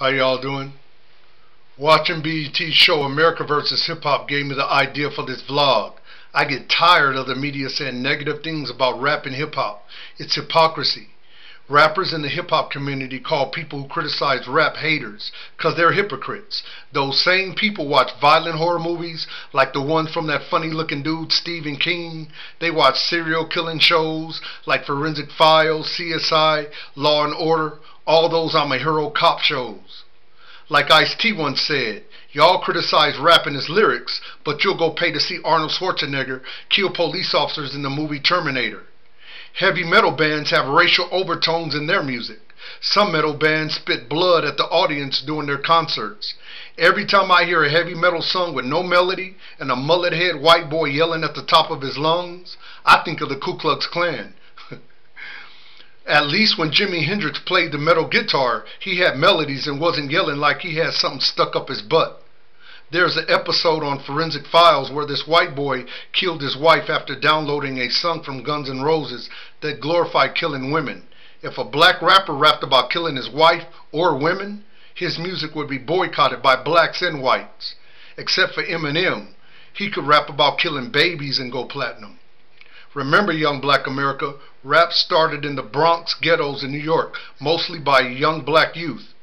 How y'all doing? Watching BET's show America vs. Hip Hop gave me the idea for this vlog. I get tired of the media saying negative things about rap and hip hop. It's hypocrisy. Rappers in the hip hop community call people who criticize rap haters because they're hypocrites. Those same people watch violent horror movies like the one from that funny looking dude Stephen King. They watch serial killing shows like Forensic Files, CSI, Law and Order, all those I'm a Hero cop shows. Like Ice-T once said, y'all criticize rap and his lyrics, but you'll go pay to see Arnold Schwarzenegger kill police officers in the movie Terminator. Heavy metal bands have racial overtones in their music. Some metal bands spit blood at the audience during their concerts. Every time I hear a heavy metal song with no melody and a mullet-head white boy yelling at the top of his lungs, I think of the Ku Klux Klan. At least when Jimi Hendrix played the metal guitar, he had melodies and wasn't yelling like he had something stuck up his butt. There's an episode on Forensic Files where this white boy killed his wife after downloading a song from Guns N' Roses that glorified killing women. If a black rapper rapped about killing his wife or women, his music would be boycotted by blacks and whites. Except for Eminem, he could rap about killing babies and go platinum. Remember, young black America, rap started in the Bronx ghettos in New York, mostly by young black youth.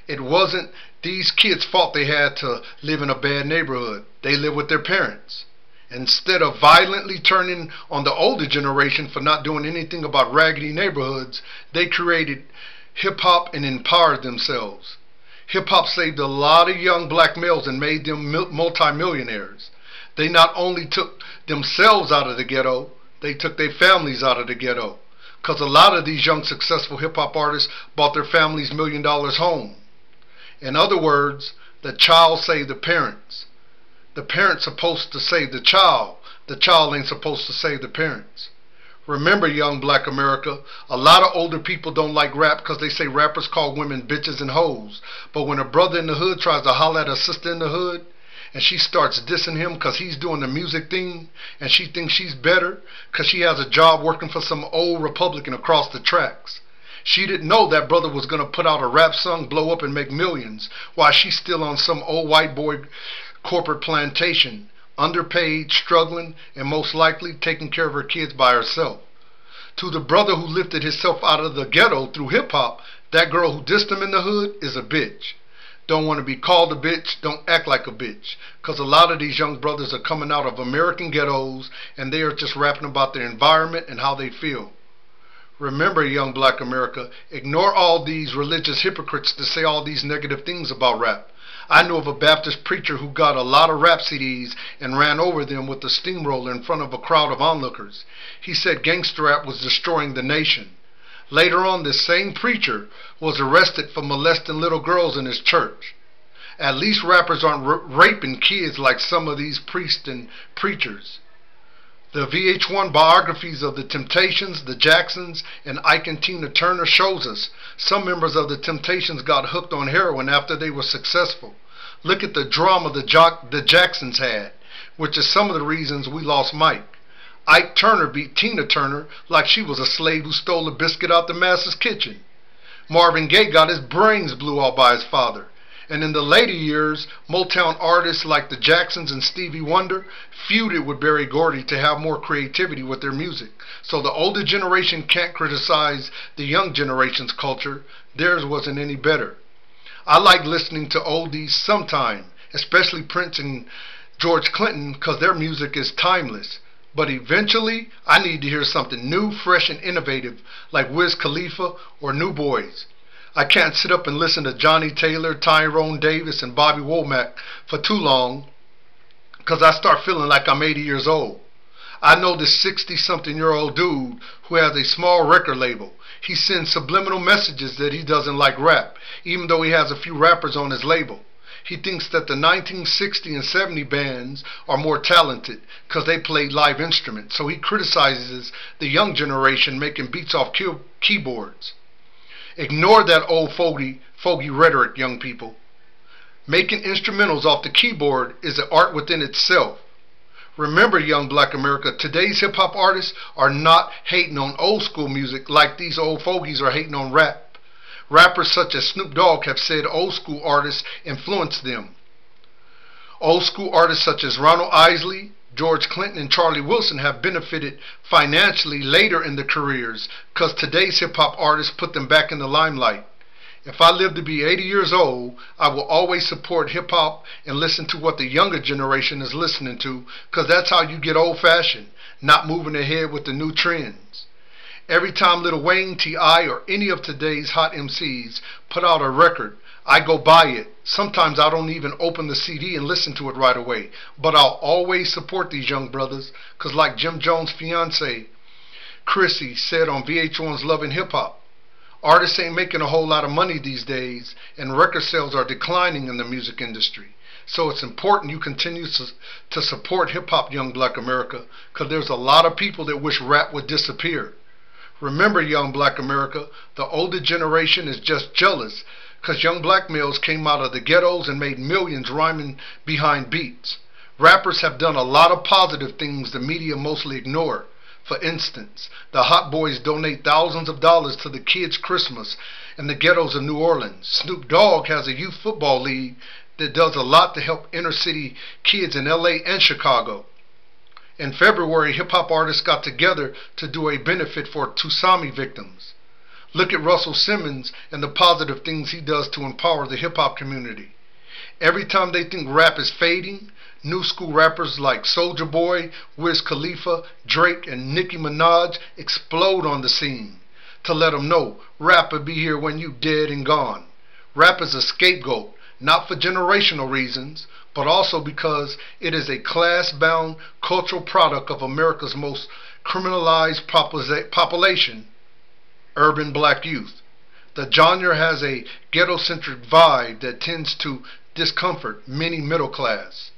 It wasn't these kids' fault they had to live in a bad neighborhood. They lived with their parents. Instead of violently turning on the older generation for not doing anything about raggedy neighborhoods, they created hip-hop and empowered themselves. Hip-hop saved a lot of young black males and made them multimillionaires. They not only took themselves out of the ghetto, they took their families out of the ghetto. Because a lot of these young successful hip-hop artists bought their families $1 million home. In other words, the child saved the parents. The parent's supposed to save the child. The child ain't supposed to save the parents. Remember, young black America, a lot of older people don't like rap because they say rappers call women bitches and hoes. But when a brother in the hood tries to holler at a sister in the hood, and she starts dissing him because he's doing the music thing, and she thinks she's better because she has a job working for some old Republican across the tracks. She didn't know that brother was going to put out a rap song, blow up, and make millions, while she's still on some old white boy corporate plantation, underpaid, struggling, and most likely taking care of her kids by herself. To the brother who lifted himself out of the ghetto through hip-hop, that girl who dissed him in the hood is a bitch. Don't want to be called a bitch, don't act like a bitch. Because a lot of these young brothers are coming out of American ghettos and they are just rapping about their environment and how they feel. Remember, young black America, ignore all these religious hypocrites to say all these negative things about rap. I know of a Baptist preacher who got a lot of rap CDs and ran over them with a steamroller in front of a crowd of onlookers. He said gangster rap was destroying the nation. Later on, this same preacher was arrested for molesting little girls in his church. At least rappers aren't raping kids like some of these priests and preachers. The VH1 biographies of the Temptations, the Jacksons, and Ike and Tina Turner shows us some members of the Temptations got hooked on heroin after they were successful. Look at the drama the Jacksons had, which is some of the reasons we lost Mike. Ike Turner beat Tina Turner like she was a slave who stole a biscuit out the master's kitchen. Marvin Gaye got his brains blew out by his father. And in the later years, Motown artists like the Jacksons and Stevie Wonder feuded with Berry Gordy to have more creativity with their music. So the older generation can't criticize the young generation's culture. Theirs wasn't any better. I like listening to oldies sometime, especially Prince and George Clinton, because their music is timeless. But eventually, I need to hear something new, fresh, and innovative like Wiz Khalifa or New Boys. I can't sit up and listen to Johnny Taylor, Tyrone Davis, and Bobby Womack for too long because I start feeling like I'm 80 years old. I know this 60-something-year-old dude who has a small record label. He sends subliminal messages that he doesn't like rap, even though he has a few rappers on his label. He thinks that the 1960 and 70 bands are more talented because they played live instruments, so he criticizes the young generation making beats off keyboards. Ignore that old fogey rhetoric, young people. Making instrumentals off the keyboard is an art within itself. Remember, young black America, today's hip-hop artists are not hating on old school music like these old fogies are hating on rap. Rappers such as Snoop Dogg have said old school artists influenced them. Old school artists such as Ronald Isley, George Clinton, and Charlie Wilson have benefited financially later in their careers because today's hip-hop artists put them back in the limelight. If I live to be 80 years old, I will always support hip-hop and listen to what the younger generation is listening to, because that's how you get old-fashioned, not moving ahead with the new trends. Every time Lil Wayne, T.I., or any of today's hot MCs put out a record, I go buy it. Sometimes I don't even open the CD and listen to it right away, but I'll always support these young brothers, because like Jim Jones' fiance, Chrissy, said on VH1's Love and Hip Hop, artists ain't making a whole lot of money these days, and record sales are declining in the music industry. So it's important you continue to support hip-hop, young black America, because there's a lot of people that wish rap would disappear. Remember, young black America, the older generation is just jealous because young black males came out of the ghettos and made millions rhyming behind beats. Rappers have done a lot of positive things the media mostly ignore. For instance, the Hot Boys donate thousands of dollars to the kids' Christmas in the ghettos of New Orleans. Snoop Dogg has a youth football league that does a lot to help inner city kids in LA and Chicago. In February, hip-hop artists got together to do a benefit for tsunami victims. Look at Russell Simmons and the positive things he does to empower the hip-hop community. Every time they think rap is fading, new school rappers like Soulja Boy, Wiz Khalifa, Drake, and Nicki Minaj explode on the scene to let them know rap will be here when you dead and gone. Rap is a scapegoat, not for generational reasons, but also because it is a class-bound cultural product of America's most criminalized population, urban black youth. The genre has a ghetto-centric vibe that tends to discomfort many middle class.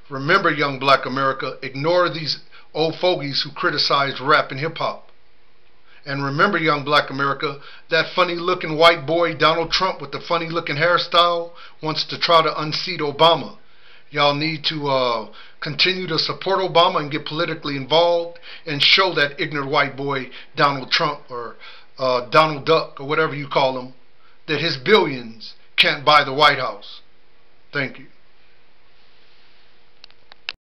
Remember, young black America, ignore these old fogies who criticize rap and hip-hop. And remember, young black America, that funny-looking white boy Donald Trump with the funny-looking hairstyle wants to try to unseat Obama. Y'all need to continue to support Obama and get politically involved and show that ignorant white boy Donald Trump or Donald Duck or whatever you call him that his billions can't buy the White House. Thank you.